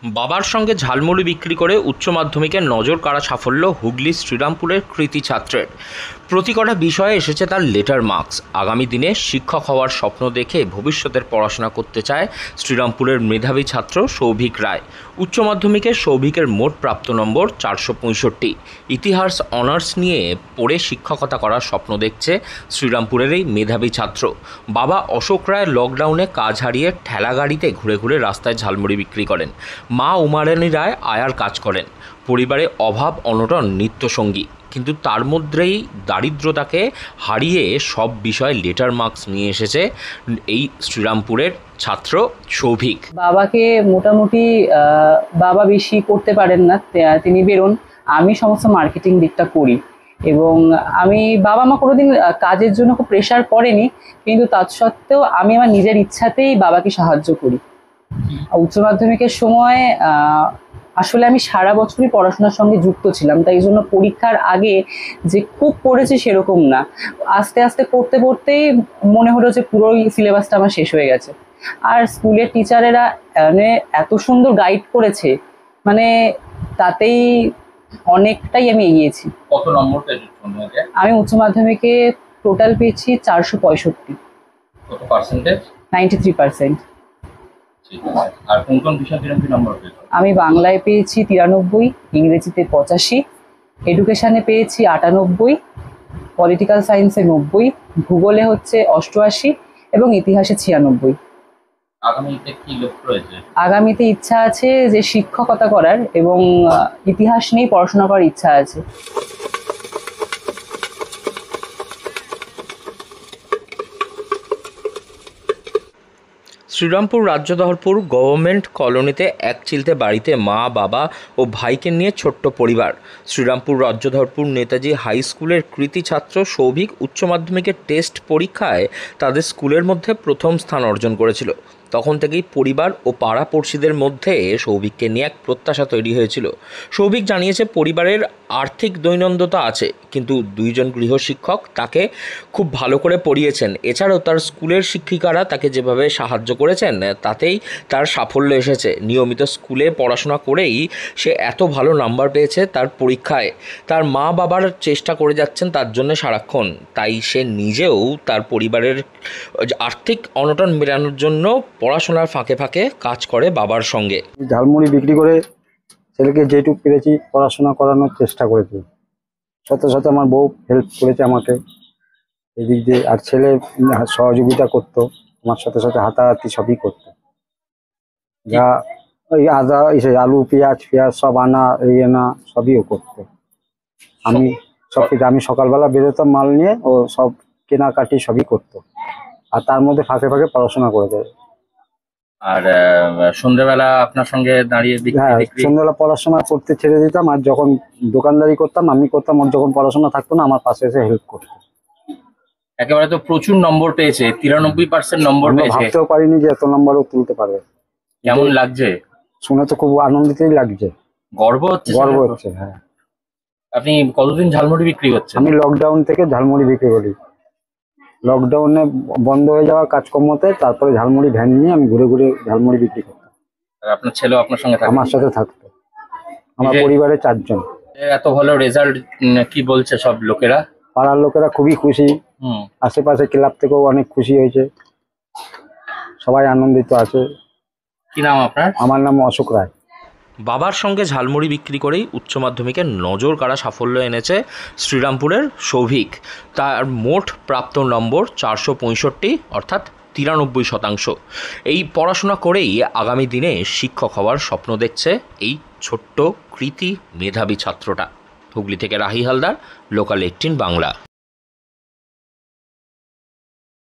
বাবার সঙ্গে ঝালমুড়ি বিক্রি করে উচ্চ মাধ্যমিকের নজর কাড়া সাফল্য হুগলি শ্রীরামপুরের কৃতী ছাত্রের। প্রতি কটা বিষয়ে এসেছে তার লেটার মার্কস। আগামী দিনে শিক্ষক হওয়ার স্বপ্ন দেখে ভবিষ্যতের পড়াশোনা করতে চায় শ্রীরামপুরের মেধাবী ছাত্র সৌভিক রায়। উচ্চ মাধ্যমিকে সৌভিকের মোট প্রাপ্ত নম্বর 465। ইতিহাস অনার্স নিয়ে পড়ে শিক্ষকতা করার স্বপ্ন দেখছে শ্রীরামপুরের এই মেধাবী ছাত্র। বাবা অশোক রায় লকডাউনে কাজ হারিয়ে ঠেলা গাড়িতে ঘুরে ঘুরে রাস্তায় ঝালমুড়ি বিক্রি করেন। মা উমারানী রায় আয়ার কাজ করেন। পরিবারে অভাব অনটন নিত্যসঙ্গী, কিন্তু তার মধ্যেই দারিদ্রতাকে হারিয়ে সব বিষয়ে লেটার মার্কস নিয়ে এসেছে এই শ্রীরামপুরের ছাত্র সৌভিক। বাবাকে মোটামুটি বাবা বেশি করতে পারেন না, তিনি বেরোন, আমি সমস্ত মার্কেটিং দিকটা করি। এবং বাবা মা কোনোদিন কাজের জন্য খুব প্রেশার করেনি, কিন্তু তৎসত্ত্বেও আমি আমার নিজের ইচ্ছাতেই বাবাকে সাহায্য করি। উচ্চ মাধ্যমিকের সময় আসলে আমি সারা বছরই পড়াশোনার সঙ্গে যুক্ত ছিলাম, তাই জন্য পরীক্ষার আগে যে খুব পড়েছি সেরকম না। আস্তে আস্তে পড়তে পড়তেই মনে হলো যে পুরোই সিলেবাসটা আমার শেষ হয়ে গেছে। আর স্কুলের টিচারেরা এত সুন্দর গাইড করেছে, তাতেই অনেকটাই আমি এগিয়েছি। কত নম্বর পেয়েছো? আমি উচ্চ মাধ্যমিকে টোটাল পেয়েছি 465। কত পার্সেন্টেজ? 93%। আর কোন কোন বিষয়ে কিরকম নম্বর পেয়েছো? আমি বাংলায় পেয়েছি 93, ইংরেজিতে 85, এডুকেশনে পেয়েছি 98, পলিটিক্যাল সায়েন্সে 90, ভূগোলে হচ্ছে 88 এবং ইতিহাসে 96। আগামীতে কি লক্ষ্য রয়েছে? আগামীতে ইচ্ছা আছে যে শিক্ষকতা করার, এবং ইতিহাস নিয়ে পড়াশোনা করার ইচ্ছা আছে। শ্রীরামপুর রাজ্যদহরপুর গভর্নমেন্ট কলোনিতে এক চিলতে বাড়িতে মা, বাবা ও ভাইকে নিয়ে ছোট্ট পরিবার। শ্রীরামপুর রাজ্যদহরপুর নেতাজি হাই স্কুলের কৃতী ছাত্র সৌভিক উচ্চ মাধ্যমিকের টেস্ট পরীক্ষায় তাদের স্কুলের মধ্যে প্রথম স্থান অর্জন করেছিল। তখন থেকেই পরিবার ও পাড়াপড়শিদের মধ্যে সৌভিককে নিয়ে এক প্রত্যাশা তৈরি হয়েছিল। সৌভিক জানিয়েছে পরিবারের আর্থিক দৈনন্দিনতা আছে, কিন্তু দুইজন গৃহশিক্ষক তাকে খুব ভালো করে পড়িয়েছেন। এছাড়াও তার স্কুলের শিক্ষিকারা তাকে যেভাবে সাহায্য করেছেন তাতেই তার সাফল্য এসেছে। নিয়মিত স্কুলে পড়াশোনা করেই সে এত ভালো নাম্বার পেয়েছে তার পরীক্ষায়। তার মা বাবার চেষ্টা করে যাচ্ছেন তার জন্য সারাক্ষণ, তাই সে নিজেও তার পরিবারের আর্থিক অনটন মেটানোর জন্য পড়াশোনার ফাঁকে ফাঁকে কাজ করে বাবার সঙ্গে। ঝালমুড়ি বিক্রি করে ছেলেকে যেটুকু পেরেছি পড়াশোনা করানোর চেষ্টা করেছি। সাথে সাথে আমার বউ হেল্প করেছে আমাকে এদিক দিয়ে, আর ছেলে সহযোগিতা করতো আমার সাথে সাথে, হাতাহাতি সবই করতো। যা ওই আদা আলু পেঁয়াজ সব আনা সবইও করতো। আমি সবকিছু, আমি সকালবেলা বেরোতাম মাল নিয়ে, ও সব কেনাকাটি সবই করতো, আর তার মধ্যে ফাঁকে ফাঁকে পড়াশোনা করে দেয়। আর সন্ধ্যাবেলা আপনার সঙ্গে দাঁড়িয়ে সন্ধ্যাবেলা পড়াশোনা করতে ছেড়ে দিতাম, আর যখন দোকানদারি করতাম আমি করতাম, ওর যখন পড়াশোনা থাকতো না আমার পাশে এসে হেল্প করতো। একেবারে তো প্রচুর নম্বর পেয়েছে, 93% নম্বর পেয়েছে। ভাবতেও পারিনি যে এত নম্বরও তুলতে পারবে। কেমন লাগছে শুনে? তো খুব আনন্দিতই লাগছে, গর্ব হচ্ছে। হ্যাঁ। আপনি কতদিন ঝালমুড়ি বিক্রি করছেন? আমি লকডাউন থেকে ঝালমুড়ি বিক্রি করি। লকডাউনে বন্ধ হয়ে যাওয়া কাজকর্মতে তারপরে ঝালমুড়ি ভ্যান নিয়ে আমি ঘুরে ঘুরে ঝালমুড়ি বিক্রি করতাম। আপনার ছেলে আপনার সঙ্গে থাকে? আমার সাথে থাকতো। আমার পরিবারে 4 জন। এত ভালো রেজাল্ট কি বলছে সব লোকেরা? পাড়ার লোকেরা খুবই খুশি, আশেপাশে ক্লাব থেকেও অনেক খুশি হয়েছে, সবাই আনন্দিত আছে। কি নাম আপনার? আমার নাম অশোক রায়। বাবার সঙ্গে ঝালমুড়ি বিক্রি করেই উচ্চ মাধ্যমিকের নজর কাড়া সাফল্য এনেছে শ্রীরামপুরের সৌভিক। তার মোট প্রাপ্ত নম্বর 465, অর্থাৎ 93%। এই পড়াশোনা করেই আগামী দিনে শিক্ষক হওয়ার স্বপ্ন দেখছে এই ছোট্ট কৃতী মেধাবী ছাত্রটা। হুগলি থেকে রাহি হালদার, লোকাল 18 বাংলা।